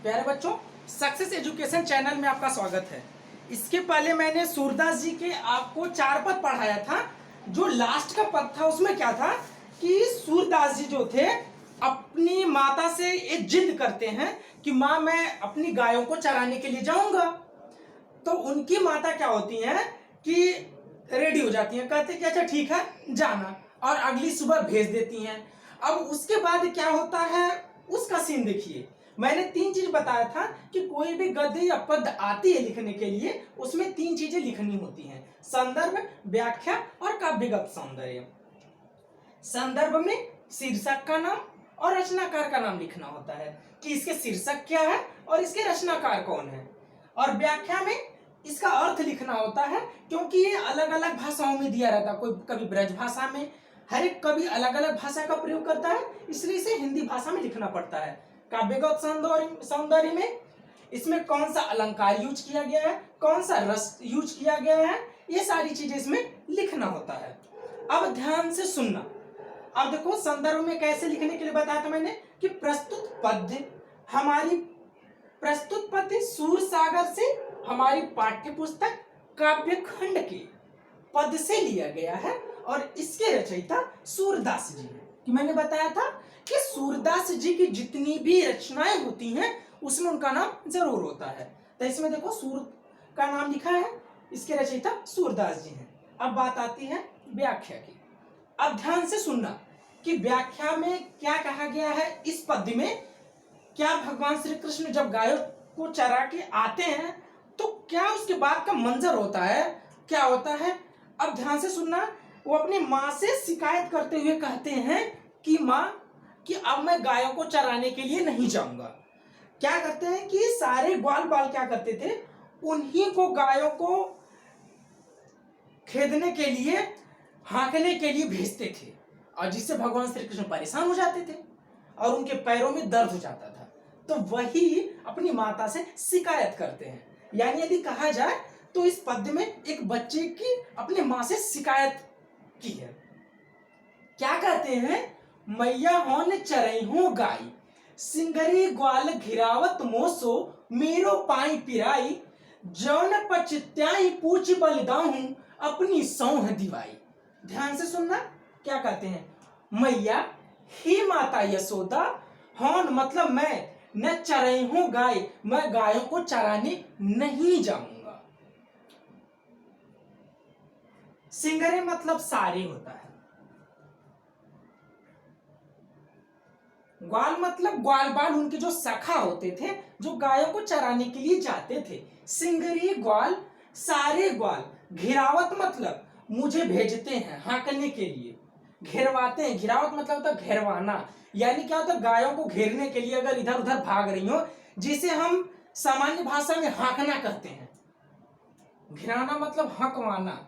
प्यारे बच्चों, success education channel में आपका स्वागत है। इसके पहले मैंने सूरदास जी के आपको 4 पद पढ़ाया था। जो लास्ट का पद था उसमें क्या था कि सूरदास जी जो थे अपनी माता से एक जिद करते हैं कि माँ मैं अपनी गायों को चराने के लिए जाऊंगा। तो उनकी माता क्या होती हैं कि रेडी हो जाती हैं, कहते कि अच्छा ठीक है जाना, और अगली सुबह भेज देती हैं। अब उसके बाद क्या होता है उसका सीन देखिए। मैंने 3 चीज बताया था कि कोई भी गद्य या पद आती है लिखने के लिए, उसमें 3 चीजें लिखनी होती हैं: संदर्भ, व्याख्या और काव्यगत सौंदर्य। संदर्भ में शीर्षक का नाम और रचनाकार का नाम लिखना होता है कि इसके शीर्षक क्या है और इसके रचनाकार कौन है। और व्याख्या में इसका अर्थ लिखना होता है, क्योंकि ये अलग अलग भाषाओं में दिया रहता है। कोई कभी ब्रज भाषा में, हर एक कभी अलग अलग भाषा का प्रयोग करता है, इसलिए इसे हिंदी भाषा में लिखना पड़ता है। काव्यगत सौंदर्य में इसमें कौन सा अलंकार यूज किया गया है, कौन सा रस यूज किया गया है, ये सारी चीजें इसमें लिखना होता है। अब ध्यान से सुनना। अब देखो संदर्भ में कैसे लिखने के लिए बताया था मैंने कि प्रस्तुत पद्य सूरसागर से हमारी पाठ्य पुस्तक काव्यखंड के पद से लिया गया है और इसके रचयिता सूरदास जी हैं। कि मैंने बताया था कि सूरदास जी की जितनी भी रचनाएं होती हैं उसमें उनका नाम जरूर होता है। तो इसमें देखो सूर का नाम लिखा है, इसके रचयिता सूरदास जी हैं। अब बात आती है व्याख्या की। अब ध्यान से सुनना कि व्याख्या में क्या कहा गया है। इस पद्य में क्या भगवान श्री कृष्ण जब गायों को चरा के आते हैं तो क्या उसके बाद का मंजर होता है, क्या होता है। अब ध्यान से सुनना। वो अपनी माँ से शिकायत करते हुए कहते हैं कि माँ कि अब मैं गायों को चराने के लिए नहीं जाऊंगा। क्या करते हैं कि सारे ग्वाल बाल क्या करते थे, उन्हीं को गायों को खेदने के लिए, हाँकने के लिए भेजते थे, और जिससे भगवान श्री कृष्ण परेशान हो जाते थे और उनके पैरों में दर्द हो जाता था। तो वही अपनी माता से शिकायत करते हैं। यानी यदि कहा जाए तो इस पद्य में एक बच्चे की अपनी माँ से शिकायत की है। क्या कहते हैं, मैया होन चरई गाय, सिंगरी ग्वाल घिरावत मोसो, मेरो पाई पिराई, जौन पचत्याई पूछ बलिदाहूं, अपनी सौह दिवाई। ध्यान से सुनना। क्या कहते हैं, मैया ही माता यशोदा, हौन मतलब मैं, न चरई हूं गाय, मैं गायों को चराने नहीं जाऊंगा। सिंगरे मतलब सारे होता है, ग्वाल मतलब ग्वाल बाल, उनके जो सखा होते थे जो गायों को चराने के लिए जाते थे। सिंगरी ग्वाल, सारे ग्वाल। घिरावत मतलब मुझे भेजते हैं हाँकने के लिए, घेरवाते हैं। घिरावत मतलब होता है घेरवाना, यानी क्या होता है गायों को घेरने के लिए अगर इधर उधर भाग रही हो, जिसे हम सामान्य भाषा में हाँकना कहते हैं। घिराना मतलब हकवाना।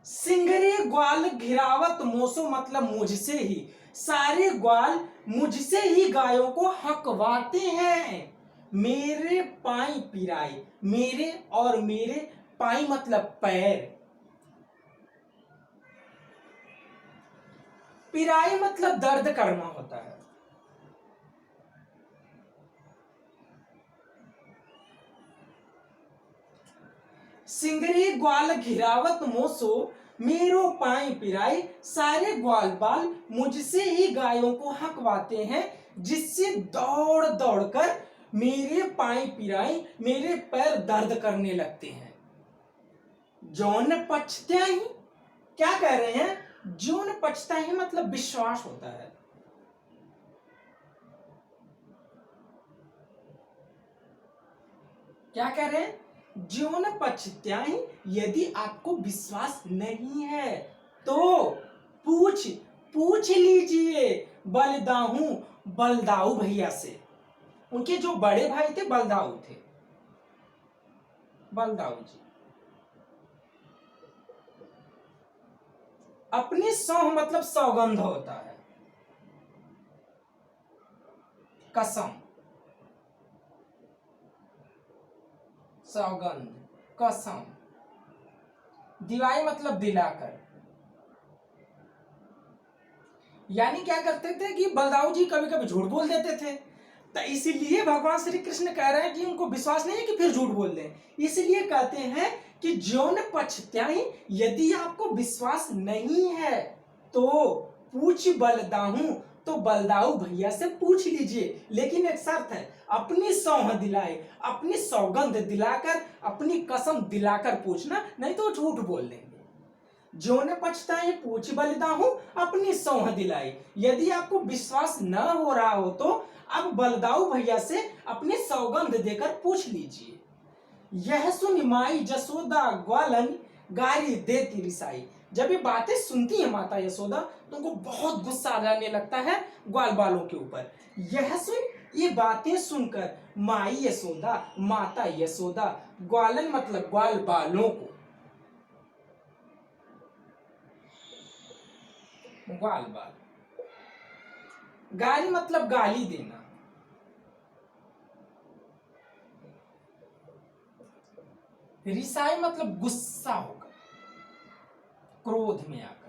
सिंगरे ग्वाल घिरावत मोसो मतलब मुझसे ही, सारे ग्वाल मुझसे ही गायों को हकवाते हैं। मेरे पाई पिराई, मेरे और मेरे पाई मतलब पैर, पिराई मतलब दर्द करना होता है। सिंगरी ग्वाल घिरावत मोसो, मेरो पाई पिराई, सारे ग्वाल बाल मुझसे ही गायों को हकवाते हैं, जिससे दौड़ दौड़ कर मेरे पाई पिराई, मेरे पैर दर्द करने लगते हैं। जौन पछता ही, क्या कह रहे हैं, जौन पछता ही मतलब विश्वास होता है। क्या कह रहे हैं, ज्योन पछत्याई, यदि आपको विश्वास नहीं है तो पूछ लीजिए बलदाऊ, बलदाऊ भैया से। उनके जो बड़े भाई थे बलदाऊ थे, बलदाऊ जी। अपनी सौह मतलब सौगंध होता है, कसम, सौगंध, कसम। दिवाई मतलब दिलाकर। यानी क्या करते थे कि बलदाऊ जी कभी कभी झूठ बोल देते थे, तो इसीलिए भगवान श्री कृष्ण कह रहे हैं कि उनको विश्वास नहीं है कि फिर झूठ बोल दें, इसलिए कहते हैं कि ज्यों न पछताई, यदि आपको विश्वास नहीं है तो पूछ बलदाहू, तो बलदाऊ भैया से पूछ लीजिए, लेकिन एक शर्त है, अपनी सौंह दिलाए, अपनी सौगंध दिलाकर, अपनी कसम दिलाकर पूछना, नहीं तो झूठ बोल देंगे। जो न पछताए पूछ बलदाहू, अपनी सौंह दिलाई। यदि आपको विश्वास न हो रहा हो तो अब बलदाऊ भैया से अपनी सौगंध देकर पूछ लीजिए। यह सुन माई जसोदा ग्वालन, गारी देती रिसाई। जब ये बातें सुनती है माता यशोदा तो उनको बहुत गुस्सा आ जाने लगता है ग्वाल बालों के ऊपर। यह सुन, ये बातें सुनकर माई यशोदा, माता यशोदा, ग्वालन मतलब ग्वाल बालों को, ग्वाल बाल, गाली मतलब गाली देना, रिसाई मतलब गुस्सा होकर, क्रोध में आकर।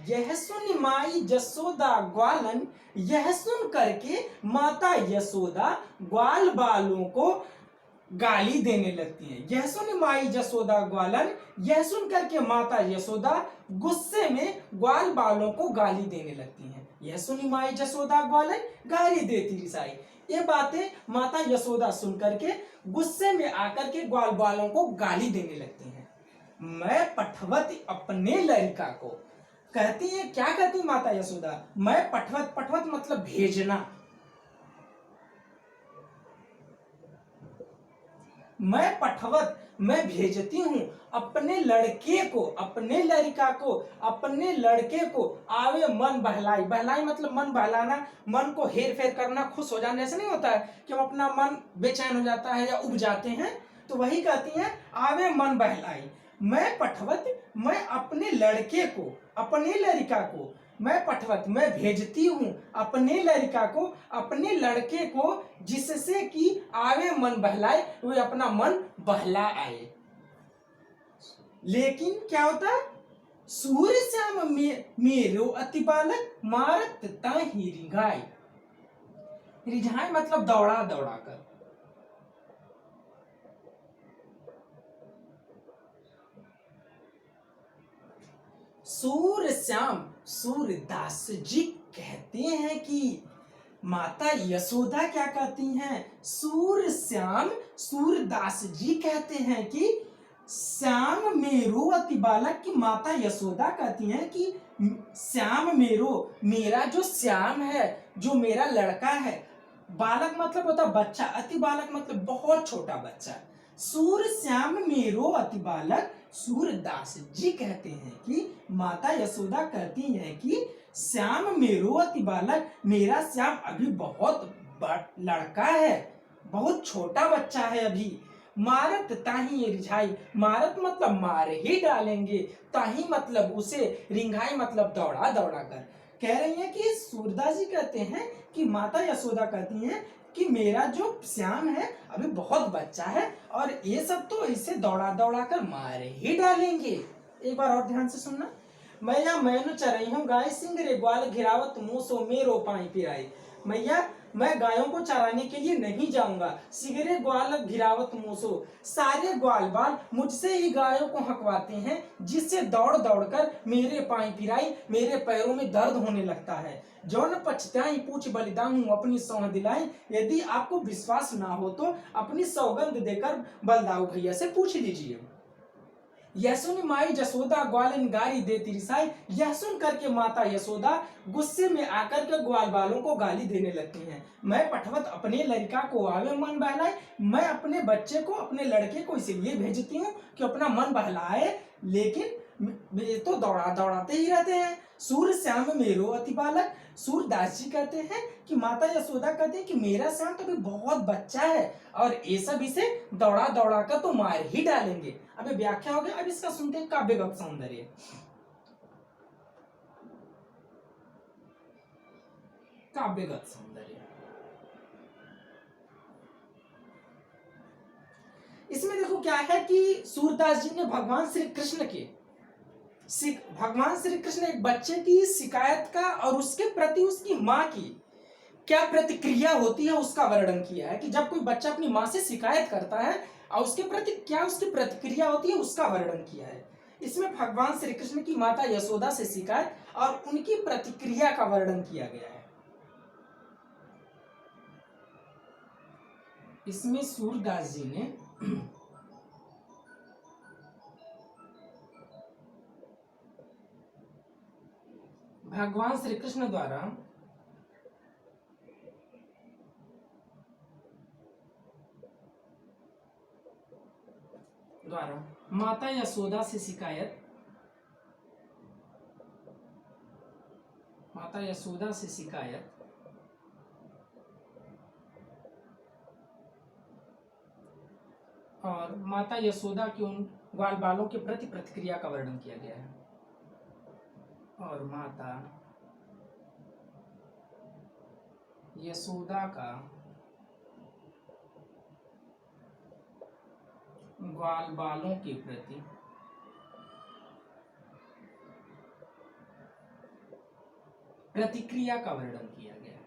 यह सुन माई जसोदा ग्वालन, यह सुन करके माता यशोदा ग्वाल बालों को गाली देने लगती है। यह सुन माई जसोदा ग्वालन, यह सुन करके माता यशोदा गुस्से में ग्वाल बालों को गाली देने लगती हैं। यह सुनी माई जसोदा ग्वालन, गाली देती रिसाई। ये बातें माता यशोदा सुन करके गुस्से में आकर के ग्वाल बालों को गाली देने लगती हैं। मैं पठवती अपने लड़का को, कहती है क्या कहती माता यशोदा, मैं पठवत, पठवत मतलब भेजना, मैं पठवत, मैं भेजती हूं अपने लड़के को, अपने लड़का को, अपने लड़के को, आवे मन बहलाई, बहलाई मतलब मन बहलाना, मन को हेर फेर करना, खुश हो जाने से नहीं होता है कि हम अपना मन बेचैन हो जाता है या उब जाते हैं, तो वही कहती है आवे मन बहलाई। मैं पठवत, मैं अपने लड़के को, अपने लड़का को, मैं पठवत, मैं भेजती हूं अपने लड़का को, अपने लड़के को, जिससे कि आवे मन बहलाए, वो अपना मन बहला आए। लेकिन क्या होता है, सूर्य श्याम मेरो अति बालक, मारत ताहि रिझाई, रिझाई मतलब दौड़ा दौड़ा कर। सूर्य श्याम, सूरदास जी कहते हैं कि माता यशोदा क्या कहती हैं, सूर्य श्याम, सूरदास जी कहते हैं कि श्याम मेरो अति बालक, की माता यशोदा कहती हैं कि श्याम मेरो, मेरा जो श्याम है, जो मेरा लड़का है, बालक मतलब होता बच्चा, अति बालक मतलब बहुत छोटा बच्चा। सूर्य श्याम मेरो अति बालक, सूरदास जी कहते हैं कि माता यशोदा कहती हैं कि श्याम मेरो अति बालक, मेरा श्याम अभी बहुत लड़का है, बहुत छोटा बच्चा है अभी। मारत ताही रिझाई, मारत मतलब मार ही डालेंगे, ताही मतलब उसे, रिंघाई मतलब दौड़ा दौड़ा कर। कह रही है कि सूरदास जी कहते हैं कि माता यशोदा कहती हैं कि मेरा जो श्याम है अभी बहुत बच्चा है और ये सब तो इसे दौड़ा दौड़ा कर मार ही डालेंगे। एक बार और ध्यान से सुनना। मैया मैनू चरई हूँ गाय, सिंगरे ग्वाल घिरावत मूसो मेरो पाई पिराई। मैया मैं गायों को चराने के लिए नहीं जाऊंगा, सिगरे ग्वाल घिरावत मूसो, सारे ग्वाल बाल मुझसे ही गायों को हकवाते हैं, जिससे दौड़ दौड़ कर मेरे पाई पिराई, मेरे पैरों में दर्द होने लगता है। जौन पछताई पूछ बलिदान हूँ अपनी सौंह दिलाई। यदि आपको विश्वास ना हो तो अपनी सौगंध देकर बलदाऊ भैया से पूछ लीजिए। यह सुन माई जसोदा ग्वालन गाली देती रिसाई। यह सुन करके माता यशोदा गुस्से में आकर के ग्वाल बालों को गाली देने लगती हैं। मैं पठवत अपने लड़का को आवे मन बहलाए, मैं अपने बच्चे को, अपने लड़के को इसलिए भेजती हूँ कि अपना मन बहलाए, लेकिन वे तो दौड़ा दौड़ाते ही रहते हैं। सूर्य श्याम मेरो अति बालक, सूरदास जी कहते हैं कि माता यशोदा कहते हैं कि मेरा श्याम तो अभी बहुत बच्चा है और ये सब इसे दौड़ा दौड़ा कर तो मार ही डालेंगे। अभी व्याख्या हो गया, अब इसका सुनते हैं काव्यगत सौंदर्य। काव्यगत सौंदर्य, इसमें देखो क्या है कि सूरदास जी ने भगवान श्री कृष्ण के भगवान श्री कृष्ण एक बच्चे की शिकायत का और उसके प्रति उसकी माँ की क्या प्रतिक्रिया होती है उसका वर्णन किया है, कि जब कोई बच्चा अपनी माँ से शिकायत करता है और उसके प्रति क्या उसकी प्रतिक्रिया होती है उसका वर्णन किया है। इसमें भगवान श्री कृष्ण की माता यशोदा से शिकायत और उनकी प्रतिक्रिया का वर्णन किया गया है। इसमें सूरदास जी ने भगवान श्री कृष्ण द्वारा माता यशोदा से शिकायत, माता यशोदा से शिकायत और माता यशोदा की उन ग्वाल बालों के प्रति प्रतिक्रिया का वर्णन किया गया है। और माता यशोदा का ग्वाल बालों के प्रति प्रतिक्रिया का वर्णन किया गया है।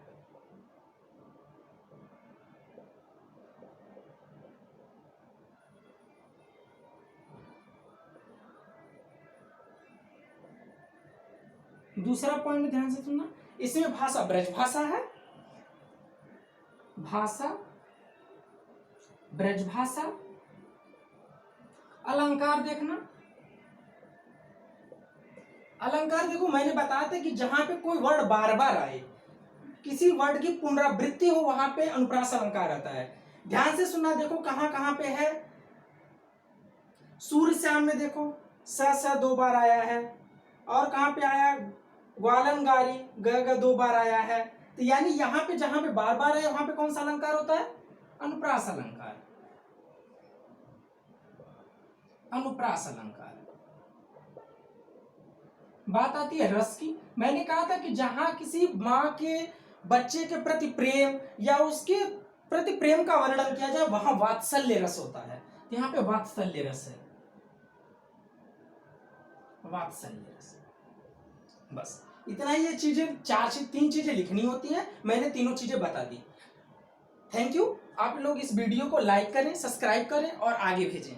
दूसरा पॉइंट ध्यान से सुनना, इसमें भाषा ब्रज भाषा है, भाषा ब्रज भाषा। अलंकार देखना, अलंकार देखो मैंने बताया था कि जहां पे कोई वर्ड बार बार आए, किसी वर्ड की पुनरावृत्ति हो, वहां पे अनुप्रास अलंकार आता है। ध्यान से सुनना, देखो कहां कहां पे है। सूर्य श्याम में देखो स 2 बार आया है, और कहां पे आया ग्वालनगारी ग 2 बार आया है। तो यानी यहां पे जहां पे बार बार है वहां पे कौन सा अलंकार होता है? अनुप्रास अलंकार, अनुप्रास अलंकार। बात आती है रस की। मैंने कहा था कि जहां किसी माँ के बच्चे के प्रति प्रेम या उसके प्रति प्रेम का वर्णन किया जाए वहां वात्सल्य रस होता है। यहाँ पे वात्सल्य रस है, वात्सल्य रस। बस इतना ही, ये चीजें 3 चीजें लिखनी होती हैं, मैंने तीनों चीजें बता दी। Thank you. आप लोग इस वीडियो को लाइक करें, सब्सक्राइब करें और आगे भेजें।